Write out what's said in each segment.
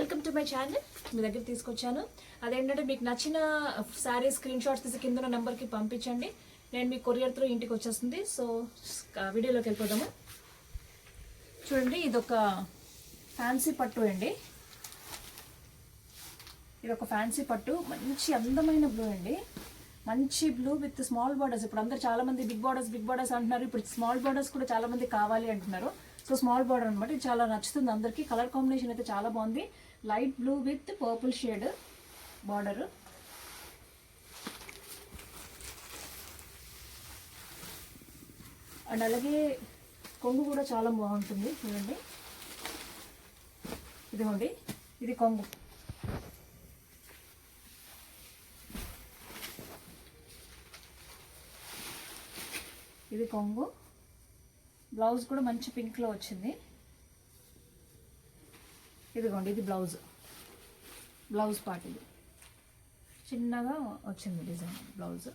Welcome to my channel. మీ దగ్గర తీసుకొచ్చాను. అదేంటంటే మీకు నచ్చిన శారీ స్క్రీన్ షాట్స్ తీసి కింద నెంబర్కి పంపించండి. నేను మీ కొరియర్ త్రూ ఇంటికి వచ్చేస్తుంది. సో వీడియోలోకి వెళ్ళిపోదాము. చూడండి, ఇదొక ఫ్యాన్సీ పట్టు అండి. ఇదొక ఫ్యాన్సీ పట్టు, మంచి అందమైన బ్లూ అండి. మంచి బ్లూ విత్ స్మాల్ బార్డర్స్. ఇప్పుడు అందరు చాలా మంది బిగ్ బార్డర్స్ అంటున్నారు. ఇప్పుడు స్మాల్ బార్డర్స్ కూడా చాలా మంది కావాలి అంటున్నారు. సో స్మాల్ బార్డర్ అనమాట. ఇది చాలా నచ్చుతుంది అందరికీ. కలర్ కాంబినేషన్ అయితే చాలా బాగుంది. Light blue with purple shade border. And అలాగే కొంగు కూడా చాలా బాగుంటుంది. చూడండి, ఇదిగోండి, ఇది కొంగు. ఇది కొంగు. బ్లౌజ్ కూడా మంచి పింక్లో వచ్చింది. ఇదిగోండి, ఇది బ్లౌజ్ పార్ట్. ఇది చిన్నగా వచ్చింది డిజైన్ బ్లౌజ్.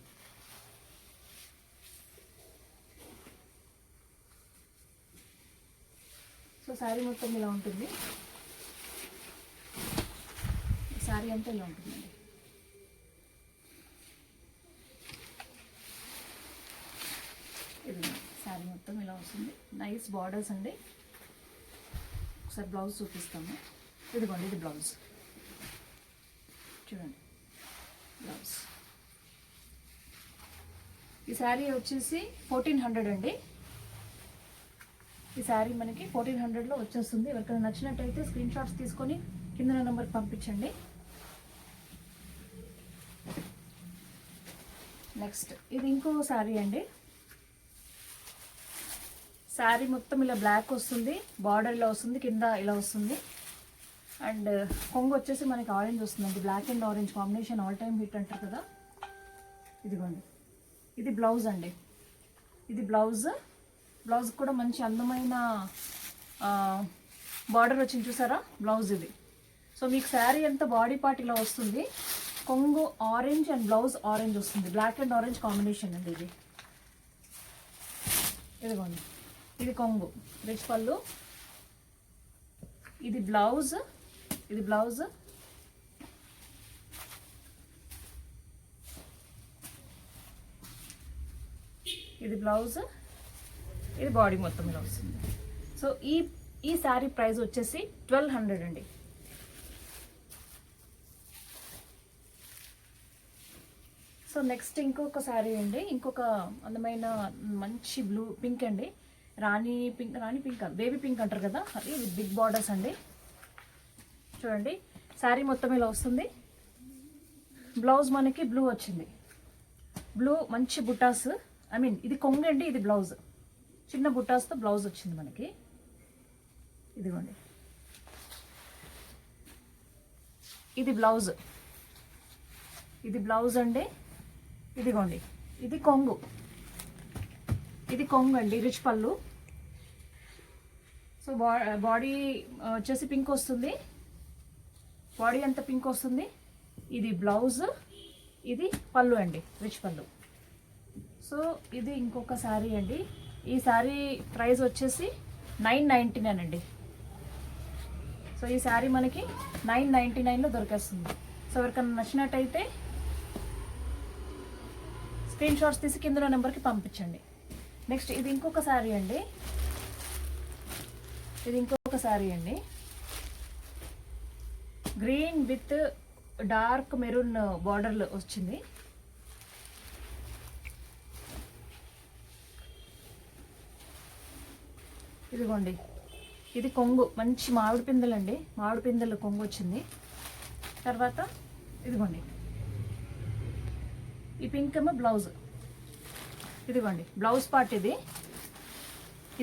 సో శారీ మొత్తం ఇలా ఉంటుంది. శారీ అంతా ఇలా ఉంటుందండి. ఇది శారీ మొత్తం ఇలా వస్తుంది. నైస్ బార్డర్స్ అండి. ఒకసారి బ్లౌజ్ చూపిస్తాము. ఇదిగోండి, ఇది బ్లౌజ్. చూడండి, బ్లౌజ్. ఈ శారీ వచ్చేసి 1400 అండి. ఈ శారీ మనకి 1400లో వచ్చేస్తుంది. ఎవరికైనా నచ్చినట్టయితే స్క్రీన్ షాట్స్ తీసుకొని కింద నెంబర్కి పంపించండి. నెక్స్ట్ ఇది ఇంకో శారీ అండి. శారీ మొత్తం ఇలా బ్లాక్ వస్తుంది, బార్డర్ ఇలా వస్తుంది, కింద ఇలా వస్తుంది. అండ్ కొంగు వచ్చేసి మనకి ఆరెంజ్ వస్తుందండి. Black and orange combination all time hit అంటారు కదా. ఇదిగోండి, ఇది బ్లౌజ్ అండి. ఇది బ్లౌజ్ కూడా మంచి అందమైన బార్డర్ వచ్చింది, చూసారా బ్లౌజ్ ఇది. సో మీకు శారీ అంతా బాడీ పార్ట్ ఇలా వస్తుంది. కొంగు ఆరెంజ్ అండ్ బ్లౌజ్ ఆరెంజ్ వస్తుంది. బ్లాక్ అండ్ ఆరెంజ్ కాంబినేషన్ అండి ఇది. ఇదిగోండి, ఇది కొంగు, రిచ్ పళ్ళు. ఇది బ్లౌజ్. ఇది బ్లౌజ్. ఇది బ్లౌజ్. ఇది బాడీ మొత్తం ఇలా వస్తుంది. సో ఈ శారీ ప్రైస్ వచ్చేసి 1200 అండి. సో నెక్స్ట్ ఇంకొక శారీ అండి. ఇంకొక అందమైన మంచి బ్లూ పింక్ అండి. రాణి పింక్ బేబీ పింక్ అంటారు కదా, అది విత్ బిగ్ బార్డర్స్ అండి. చూడండి, శారీ మొత్తం ఇలా వస్తుంది. బ్లౌజ్ మనకి బ్లూ వచ్చింది. బ్లూ మంచి బుటాస్, ఇది కొంగు అండి. ఇది బ్లౌజ్, చిన్న బుటాస్తో బ్లౌజ్ వచ్చింది మనకి. ఇదిగోండి, ఇది బ్లౌజ్. ఇది బ్లౌజ్ అండి. ఇదిగోండి, ఇది కొంగు. ఇది కొంగు అండి, రిచ్ పళ్ళు. సో బాడీ వచ్చేసి పింక్ వస్తుంది. బాడీ అంతా పింక్ వస్తుంది. ఇది బ్లౌజ్. ఇది పళ్ళు అండి, రిచ్ పళ్ళు. సో ఇది ఇంకొక శారీ అండి. ఈ శారీ ప్రైస్ వచ్చేసి 999 అండి. సో ఈ శారీ మనకి 999లో దొరికేస్తుంది. సో ఎవరికైనా నచ్చినట్టయితే స్క్రీన్ షాట్స్ తీసి కింద నెంబర్కి పంపించండి. నెక్స్ట్ ఇది ఇంకొక శారీ అండి. Green with dark maroon border వచ్చింది. ఇదిగోండి, ఇది కొంగు, మంచి మామిడి పిందెలు కొంగు వచ్చింది. తర్వాత ఇదిగోండి, ఈ పింక్ ఏమో బ్లౌజ్. ఇదిగోండి, బ్లౌజ్ పార్ట్.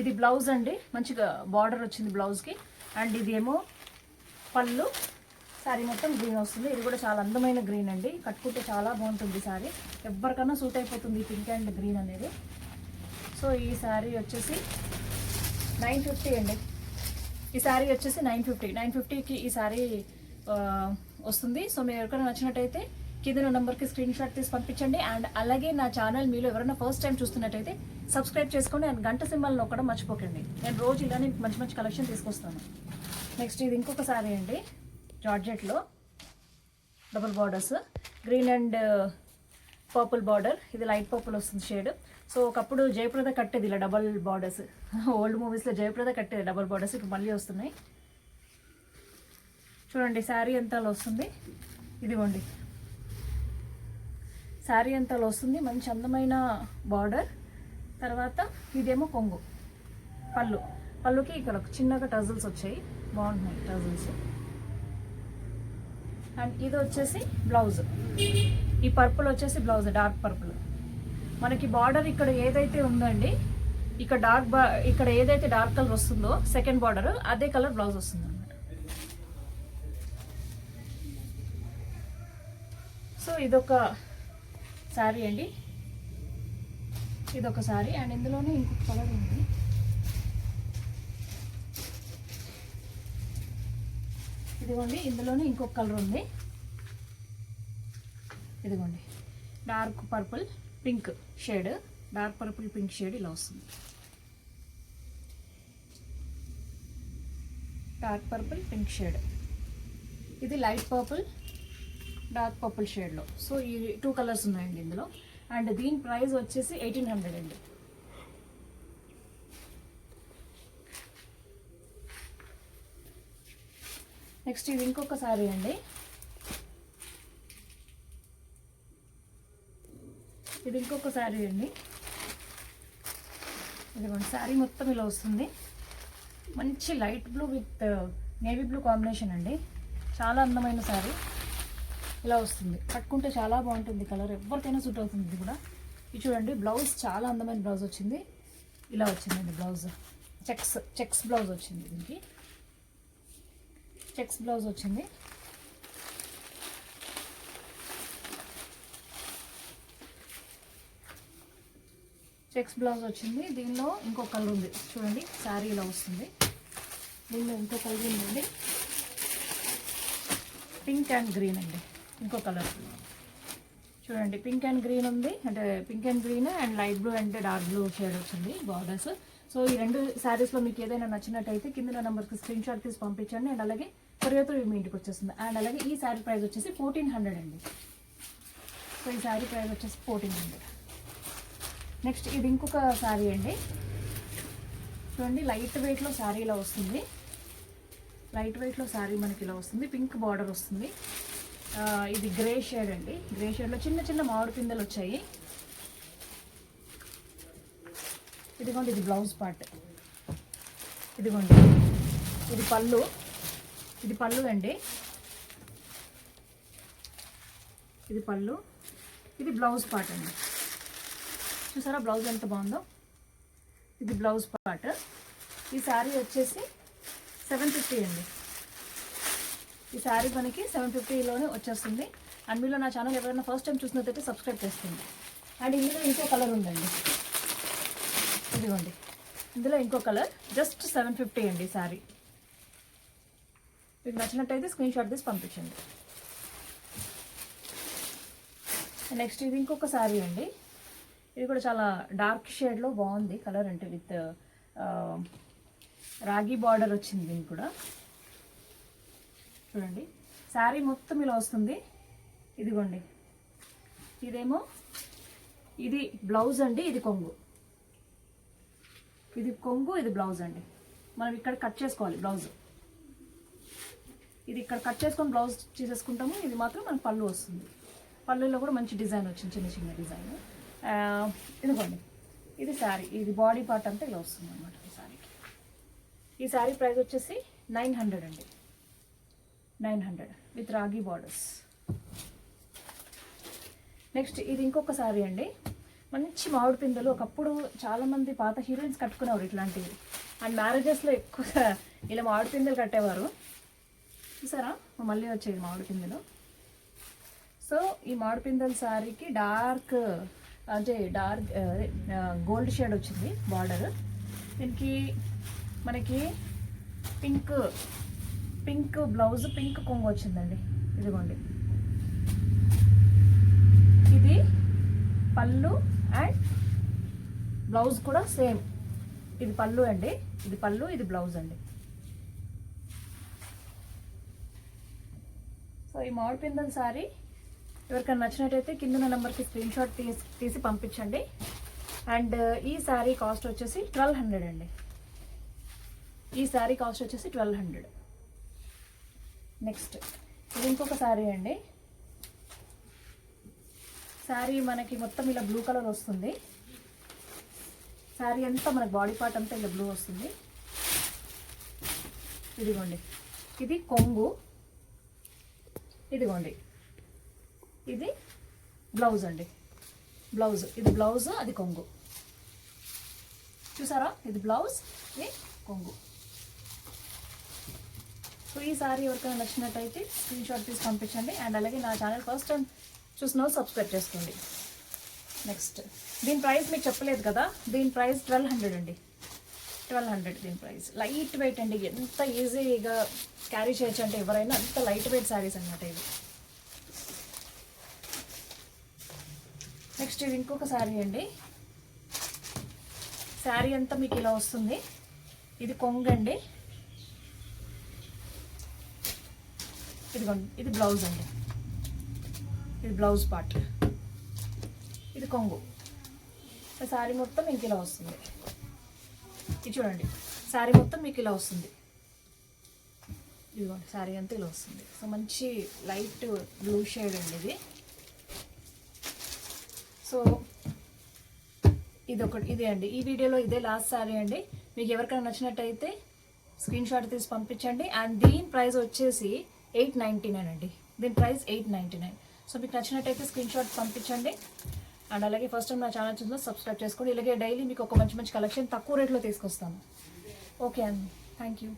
ఇది బ్లౌజ్ అండి. మంచిగా బార్డర్ వచ్చింది బ్లౌజ్కి. అండ్ ఇది ఏమో పళ్ళు. శారీ మొత్తం గ్రీన్ వస్తుంది. ఇది కూడా చాలా అందమైన గ్రీన్ అండి. కట్టుకుంటే చాలా బాగుంటుంది శారీ. ఎవరికైనా సూట్ అయిపోతుంది ఈ పింక్ అండ్ గ్రీన్ అనేది. సో ఈ శారీ వచ్చేసి 950 అండి. ఈ శారీ వచ్చేసి 950కి ఈ శారీ వస్తుంది. సో మీరు ఎవరికైనా నచ్చినట్టయితే కింద నెంబర్కి స్క్రీన్ షాట్ తీసి పంపించండి. అండ్ అలాగే నా ఛానల్ మీలో ఎవరైనా ఫస్ట్ టైం చూస్తున్నట్టయితే సబ్స్క్రైబ్ చేసుకోండి. అండ్ గంట సింబల్ నొక్కడం మర్చిపోకండి. నేను రోజు ఇలానే మంచి కలెక్షన్ తీసుకొస్తాను. నెక్స్ట్ ఇది ఇంకొక శారీ అండి. జార్జెట్లో double borders, green and purple border. ఇది లైట్ పర్పుల్ వస్తుంది షేడ్. సో ఒకప్పుడు జయప్రద కట్టేది ఇలా డబల్ బార్డర్స్. ఓల్డ్ మూవీస్లో జయప్రద కట్టేది డబల్ బార్డర్స్, ఇప్పుడు మళ్ళీ వస్తున్నాయి. చూడండి శారీ ఎంతలో వస్తుంది. ఇదిగోండి శారీ ఎంతలో వస్తుంది. మంచి అందమైన బార్డర్. తర్వాత ఇదేమో కొంగు. పళ్ళుకి ఇక్కడ చిన్నగా టజల్స్ వచ్చాయి, బాగుంటున్నాయి టజల్స్. అండ్ ఇది వచ్చేసి బ్లౌజ్. ఈ పర్పుల్ వచ్చేసి బ్లౌజ్, డార్క్ పర్పుల్. మనకి బార్డర్ ఇక్కడ ఏదైతే ఉందండి, ఇక్కడ ఏదైతే డార్క్ కలర్ వస్తుందో సెకండ్ బార్డర్, అదే కలర్ బ్లౌజ్ వస్తుంది అనమాట. సో ఇదొక శారీ అండి, ఇదొక శారీ. అండ్ ఇందులోనే ఇంకొక కలర్ ఉంది. ఇదిగోండి ఇందులోనే ఇంకొక కలర్ ఉంది. ఇదిగోండి dark purple pink shade, dark purple pink shade ఇలా వస్తుంది. Dark purple pink shade. ఇది లైట్ పర్పుల్ డార్క్ పర్పుల్ షేడ్లో. సో ఈ 2 కలర్స్ ఉన్నాయండి ఇందులో. అండ్ దీని ప్రైస్ వచ్చేసి 1800 అండి. నెక్స్ట్ ఇది ఇంకొక శారీ అండి. ఇది ఇంకొక శారీ అండి. ఇదిగోండి శారీ మొత్తం ఇలా వస్తుంది. మంచి light blue with navy blue combination అండి. చాలా అందమైన శారీ ఇలా వస్తుంది. కట్టుకుంటే చాలా బాగుంటుంది కలర్, ఎవరికైనా సూట్ అవుతుంది. ఇది కూడా ఇది చూడండి బ్లౌజ్, చాలా అందమైన బ్లౌజ్ వచ్చింది. ఇలా వచ్చిందండి బ్లౌజ్. చెక్స్ బ్లౌజ్ వచ్చింది. దీనికి చెక్స్ బ్లౌజ్ వచ్చింది. చెక్స్ బ్లౌజ్ వచ్చింది. దీనిలో ఇంకో కలర్ ఉంది చూడండి. శారీ ఇలా వస్తుంది. దీనిలో ఇంకో కలర్ ఉందండి, పింక్ అండ్ గ్రీన్ అండి. ఇంకో కలర్ చూడండి, పింక్ అండ్ గ్రీన్ ఉంది. అంటే pink and green and light blue and dark blue shade వచ్చింది బార్డర్స్. సో ఈ 2 శారీస్లో మీకు ఏదైనా నచ్చినట్టయితే కింద నెంబర్కి స్క్రీన్ షాట్ తీసి పంపించండి. అండ్ అలాగే కొరియర్తో మీ ఇంటికి వచ్చేస్తుంది. అండ్ అలాగే ఈ శారీ ప్రైస్ వచ్చేసి 1400 అండి. సో ఈ శారీ ప్రైస్ వచ్చేసి 1400. నెక్స్ట్ ఇది ఇంకొక శారీ అండి. చూడండి లైట్ వెయిట్లో శారీ ఇలా వస్తుంది. లైట్ వెయిట్లో శారీ మనకి ఇలా వస్తుంది. పింక్ బార్డర్ వస్తుంది. ఇది గ్రే షేడ్ అండి. గ్రే షేడ్లో చిన్న చిన్న మామిడి పిందెలు వచ్చాయి. ఇదిగోండి ఇది బ్లౌజ్ పార్ట్. ఇదిగోండి ఇది పళ్ళు. ఇది పళ్ళు అండి. ఇది పళ్ళు. ఇది బ్లౌజ్ పార్ట్ అండి. చూసారా బ్లౌజ్ ఎంత బాగుందో. ఇది బ్లౌజ్ పార్ట్. ఈ శారీ వచ్చేసి 750 అండి. ఈ శారీ మనకి 750లోనే వచ్చేస్తుంది. అండ్ మీలో నా ఛానల్ ఎవరైనా ఫస్ట్ టైం చూసినట్టయితే సబ్స్క్రైబ్ చేసుకోండి. అండ్ ఇందులో ఇంకో కలర్ ఉందండి. ఇదిగోండి ఇందులో ఇంకో కలర్. జస్ట్ 750 అండి శారీ. మీకు నచ్చినట్టయితే స్క్రీన్ షాట్ తీసి పంపించండి. నెక్స్ట్ ఇది ఇంకొక శారీ అండి. ఇది కూడా చాలా డార్క్ షేడ్లో బాగుంది కలర్. అంటే విత్ రాగి బార్డర్ వచ్చింది. దీనికి కూడా చూడండి శారీ మొత్తం ఇలా వస్తుంది. ఇదిగోండి ఇదేమో ఇది బ్లౌజ్ అండి. ఇది కొంగు. ఇది కొంగు, ఇది బ్లౌజ్ అండి. మనం ఇక్కడ కట్ చేసుకోవాలి బ్లౌజ్. ఇది ఇక్కడ కట్ చేసుకొని బ్లౌజ్ చేసేసుకుంటాము. ఇది మాత్రం మనకు పళ్ళు వస్తుంది. పళ్ళులో కూడా మంచి డిజైన్ వచ్చింది, చిన్న చిన్న డిజైన్. ఇదిగోండి ఇది శారీ. ఇది బాడీ పార్ట్ అంతా ఇలా వస్తుంది అన్నమాట ఈ శారీకి. ఈ శారీ ప్రైస్ వచ్చేసి 900 అండి. 900 విత్ రాగి బార్డర్స్. నెక్స్ట్ ఇది ఇంకొక శారీ అండి. మంచి మామిడి పిందెలు. ఒకప్పుడు చాలామంది పాత హీరోయిన్స్ కట్టుకునేవారు ఇట్లాంటివి. అండ్ మ్యారేజెస్లో ఎక్కువగా ఇలా మామిడి పిందెలు కట్టేవారు. చూసారా మళ్ళీ వచ్చేది మామిడి పిందెలు. సో ఈ మామిడి పిందెల శారీకి డార్క్ గోల్డ్ షేడ్ వచ్చింది బార్డర్. దీనికి మనకి పింక్ బ్లౌజ్, పింక్ కొంగు వచ్చిందండి. ఇదిగోండి ఇది పళ్ళు అండ్ బ్లౌజ్ కూడా సేమ్. ఇది పళ్ళు అండి. ఇది పళ్ళు, ఇది బ్లౌజ్ అండి. సో ఈ మామిడి పిందెల సారీ ఎవరికైనా నచ్చినట్టయితే కింద నెంబర్కి స్క్రీన్ షాట్ తీసి పంపించండి. అండ్ ఈ శారీ కాస్ట్ వచ్చేసి 1200 అండి. ఈ శారీ కాస్ట్ వచ్చేసి 1200. నెక్స్ట్ ఇది ఇంకొక శారీ అండి. శారీ మనకి మొత్తం ఇలా బ్లూ కలర్ వస్తుంది. శారీ అంతా మనకి బాడీ పార్ట్ అంతా ఇలా బ్లూ వస్తుంది. ఇదిగోండి, ఇది కొంగు, ఇదిగోండి ఇది బ్లౌజ్ అండి. బ్లౌజ్, ఇది బ్లౌజ్, అది కొంగు. చూసారా, ఇది బ్లౌజ్, ఇది కొంగు. సో ఈ సారీ ఎవరికైనా నచ్చినట్టయితే స్క్రీన్ షాట్ తీసి పంపించండి. అండ్ అలాగే నా ఛానల్ ఫస్ట్ టైం చూసిన సబ్స్క్రైబ్ చేసుకోండి. నెక్స్ట్ దీని ప్రైస్ మీకు చెప్పలేదు కదా, దీని ప్రైస్ 1200 అండి. 1200 దీని ప్రైస్. లైట్ వెయిట్ అండి, ఎంత ఈజీగా క్యారీ చేయొచ్చు అంటే ఎవరైనా, అంత లైట్ వెయిట్ శారీస్ అనమాట ఇవి. నెక్స్ట్ ఇది ఇంకొక శారీ అండి. శారీ అంతా మీకు ఇలా వస్తుంది. ఇది కొంగండి, ఇదిగోండి ఇది బ్లౌజ్ అండి. ఇది బ్లౌజ్ పార్ట్, ఇది కొంగు. శారీ మొత్తం మీకు ఇలా వస్తుంది. ఇది చూడండి, శారీ మొత్తం మీకు ఇలా వస్తుంది. ఇదిగోండి శారీ అంతా ఇలా వస్తుంది. సో మంచి లైట్ బ్లూ షేడ్ అండి ఇది. సో ఇదే అండి, ఈ వీడియోలో ఇదే లాస్ట్ శారీ అండి. మీకు ఎవరికైనా నచ్చినట్టయితే స్క్రీన్ షాట్ తీసి పంపించండి. అండ్ దీని ప్రైస్ వచ్చేసి 899 అండి. దీని ప్రైస్ 899. సో మీకు నచ్చినట్టయితే స్క్రీన్ షాట్ పంపించండి. అండ్ అలాగే ఫస్ట్ టైం నా ఛానల్ చూసిన సబ్స్క్రైబ్ చేసుకోండి. ఇలాగే డైలీ మీకు ఒక మంచి మంచి కలెక్షన్ తక్కువ రేట్లో తీసుకొస్తాను. ఓకే అండి, థ్యాంక్ యూ.